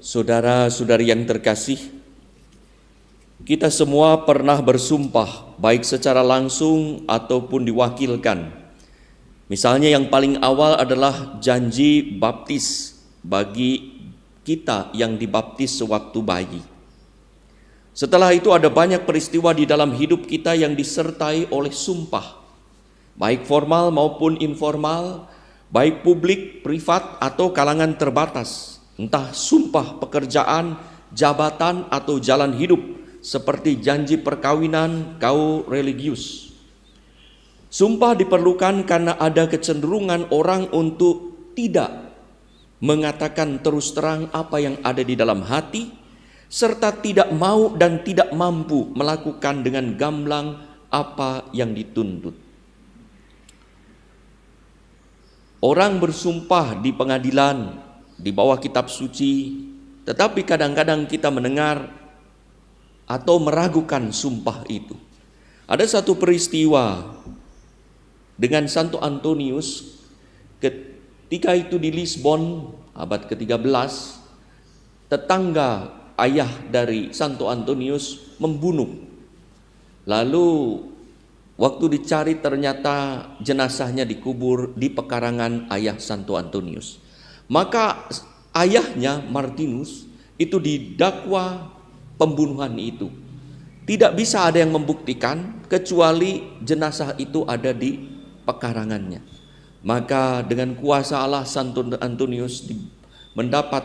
Saudara-saudari yang terkasih, kita semua pernah bersumpah, baik secara langsung ataupun diwakilkan. Misalnya yang paling awal adalah janji baptis bagi kita yang dibaptis sewaktu bayi. Setelah itu ada banyak peristiwa di dalam hidup kita yang disertai oleh sumpah, baik formal maupun informal, baik publik, privat, atau kalangan terbatas. Entah sumpah pekerjaan, jabatan, atau jalan hidup, seperti janji perkawinan, kau religius. Sumpah diperlukan karena ada kecenderungan orang untuk tidak mengatakan terus terang apa yang ada di dalam hati, serta tidak mau dan tidak mampu melakukan dengan gamblang apa yang dituntut. Orang bersumpah di pengadilan, di bawah kitab suci, tetapi kadang-kadang kita mendengar atau meragukan sumpah itu. Ada satu peristiwa dengan Santo Antonius ketika itu di Lisbon abad ke-13, tetangga ayah dari Santo Antonius membunuh. Lalu waktu dicari ternyata jenazahnya dikubur di pekarangan ayah Santo Antonius. Maka ayahnya Martinus itu didakwa pembunuhan itu. Tidak bisa ada yang membuktikan kecuali jenazah itu ada di pekarangannya. Maka dengan kuasa Allah Santo Antonius mendapat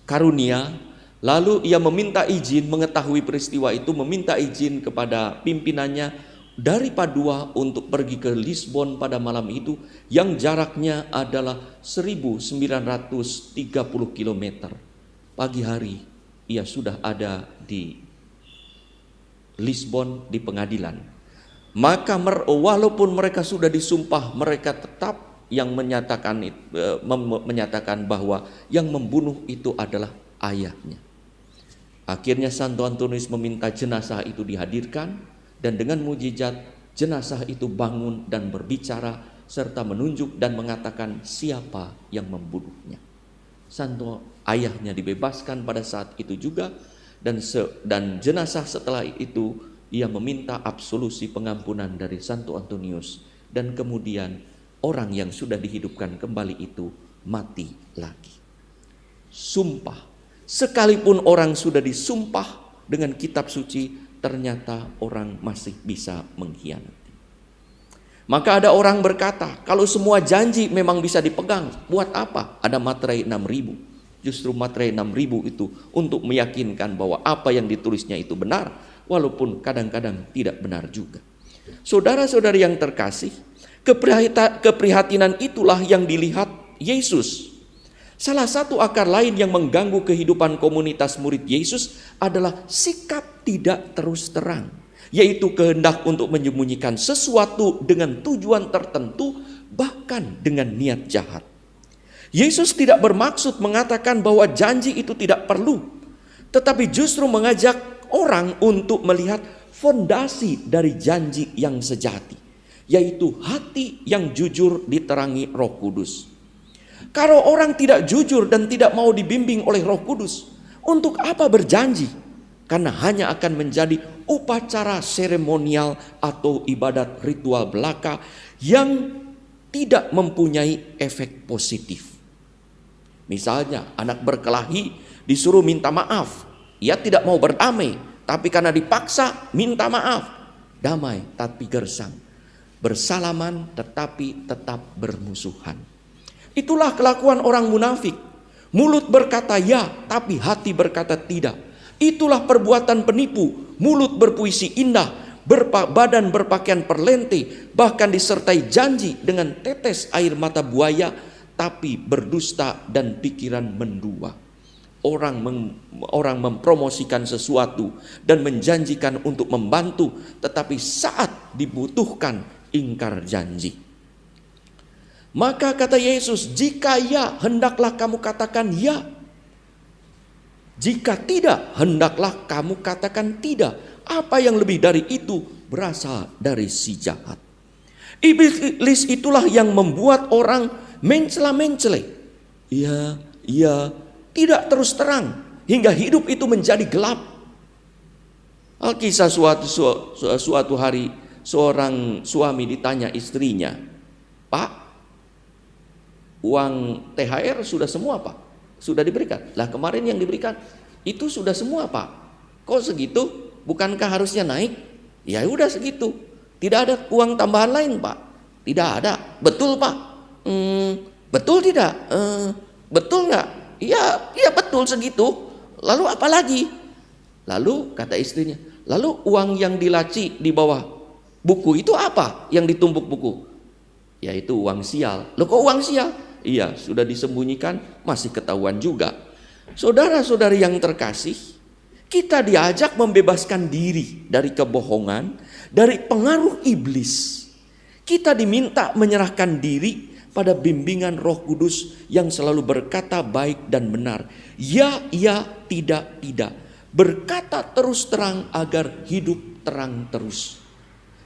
karunia. Lalu ia meminta izin, mengetahui peristiwa itu, meminta izin kepada pimpinannya dari Padua untuk pergi ke Lisbon pada malam itu yang jaraknya adalah 1930 km. Pagi hari ia sudah ada di Lisbon di pengadilan. Maka walaupun mereka sudah disumpah, mereka tetap yang menyatakan bahwa yang membunuh itu adalah ayahnya. Akhirnya Santo Antonius meminta jenazah itu dihadirkan. Dan dengan mujizat jenazah itu bangun dan berbicara serta menunjuk dan mengatakan siapa yang membunuhnya. Santo ayahnya dibebaskan pada saat itu juga, dan jenazah setelah itu ia meminta absolusi pengampunan dari Santo Antonius, dan kemudian orang yang sudah dihidupkan kembali itu mati lagi. Sumpah, sekalipun orang sudah disumpah dengan kitab suci, ternyata orang masih bisa mengkhianati. Maka ada orang berkata, kalau semua janji memang bisa dipegang, buat apa ada materai 6.000? Justru materai 6.000 itu untuk meyakinkan bahwa apa yang ditulisnya itu benar, walaupun kadang-kadang tidak benar juga. Saudara-saudari yang terkasih, keprihatinan itulah yang dilihat Yesus. Salah satu akar lain yang mengganggu kehidupan komunitas murid Yesus adalah sikap tidak terus terang, yaitu kehendak untuk menyembunyikan sesuatu dengan tujuan tertentu, bahkan dengan niat jahat. Yesus tidak bermaksud mengatakan bahwa janji itu tidak perlu, tetapi justru mengajak orang untuk melihat fondasi dari janji yang sejati, yaitu hati yang jujur diterangi Roh Kudus. Kalau orang tidak jujur dan tidak mau dibimbing oleh Roh Kudus, untuk apa berjanji? Karena hanya akan menjadi upacara seremonial atau ibadat ritual belaka yang tidak mempunyai efek positif. Misalnya anak berkelahi disuruh minta maaf, ia tidak mau berdamai, tapi karena dipaksa minta maaf. Damai tapi gersang, bersalaman tetapi tetap bermusuhan. Itulah kelakuan orang munafik. Mulut berkata ya, tapi hati berkata tidak. Itulah perbuatan penipu. Mulut berpuisi indah, badan berpakaian perlente, bahkan disertai janji dengan tetes air mata buaya, tapi berdusta dan pikiran mendua. Orang mempromosikan sesuatu dan menjanjikan untuk membantu, tetapi saat dibutuhkan ingkar janji. Maka kata Yesus, jika ya, hendaklah kamu katakan ya. Jika tidak, hendaklah kamu katakan tidak. Apa yang lebih dari itu berasal dari si jahat. Iblis itulah yang membuat orang mencela-mencele. Iya, tidak terus terang hingga hidup itu menjadi gelap. Alkisah suatu hari seorang suami ditanya istrinya, "Pak, uang THR sudah semua Pak? Sudah diberikan?" "Lah kemarin yang diberikan itu sudah semua Pak." "Kok segitu? Bukankah harusnya naik?" "Ya udah segitu. Tidak ada uang tambahan lain Pak?" "Tidak ada." "Betul Pak?" "Betul tidak?" "Betul nggak?" Iya betul segitu." "Lalu apa lagi?" Lalu kata istrinya, "Lalu uang yang dilaci di bawah buku itu apa yang ditumpuk buku?" "Yaitu uang sial." "Loh kok uang sial?" "Iya sudah disembunyikan, masih ketahuan juga." Saudara-saudari yang terkasih, kita diajak membebaskan diri dari kebohongan, dari pengaruh iblis. Kita diminta menyerahkan diri pada bimbingan Roh Kudus yang selalu berkata baik dan benar. Ya, tidak, tidak. Berkata terus terang agar hidup terang terus.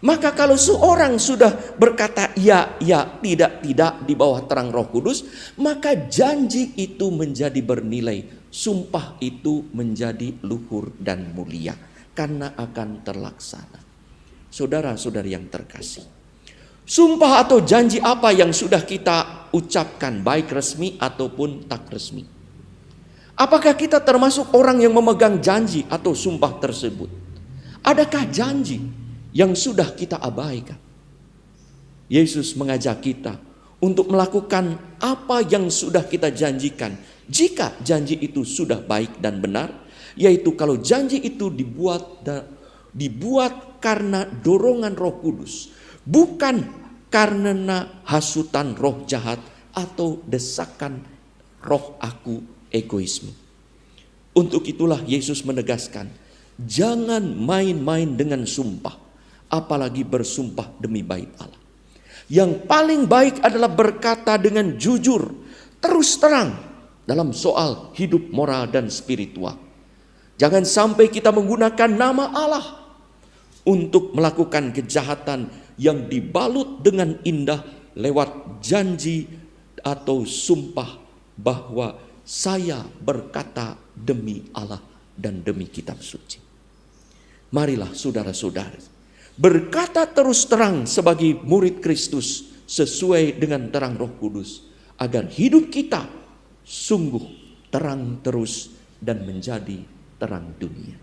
Maka kalau seorang sudah berkata ya, tidak di bawah terang Roh Kudus, maka janji itu menjadi bernilai. Sumpah itu menjadi luhur dan mulia karena akan terlaksana. Saudara-saudari yang terkasih, sumpah atau janji apa yang sudah kita ucapkan, baik resmi ataupun tak resmi? Apakah kita termasuk orang yang memegang janji atau sumpah tersebut? Adakah janji yang sudah kita abaikan? Yesus mengajak kita untuk melakukan apa yang sudah kita janjikan. Jika janji itu sudah baik dan benar, yaitu kalau janji itu dibuat karena dorongan Roh Kudus, bukan karena hasutan roh jahat atau desakan roh aku egoisme. Untuk itulah Yesus menegaskan, jangan main-main dengan sumpah, apalagi bersumpah demi bait Allah. Yang paling baik adalah berkata dengan jujur, terus terang dalam soal hidup moral dan spiritual. Jangan sampai kita menggunakan nama Allah untuk melakukan kejahatan yang dibalut dengan indah lewat janji atau sumpah bahwa saya berkata demi Allah dan demi kitab suci. Marilah saudara-saudari, berkata terus terang sebagai murid Kristus sesuai dengan terang Roh Kudus, agar hidup kita sungguh terang terus dan menjadi terang dunia.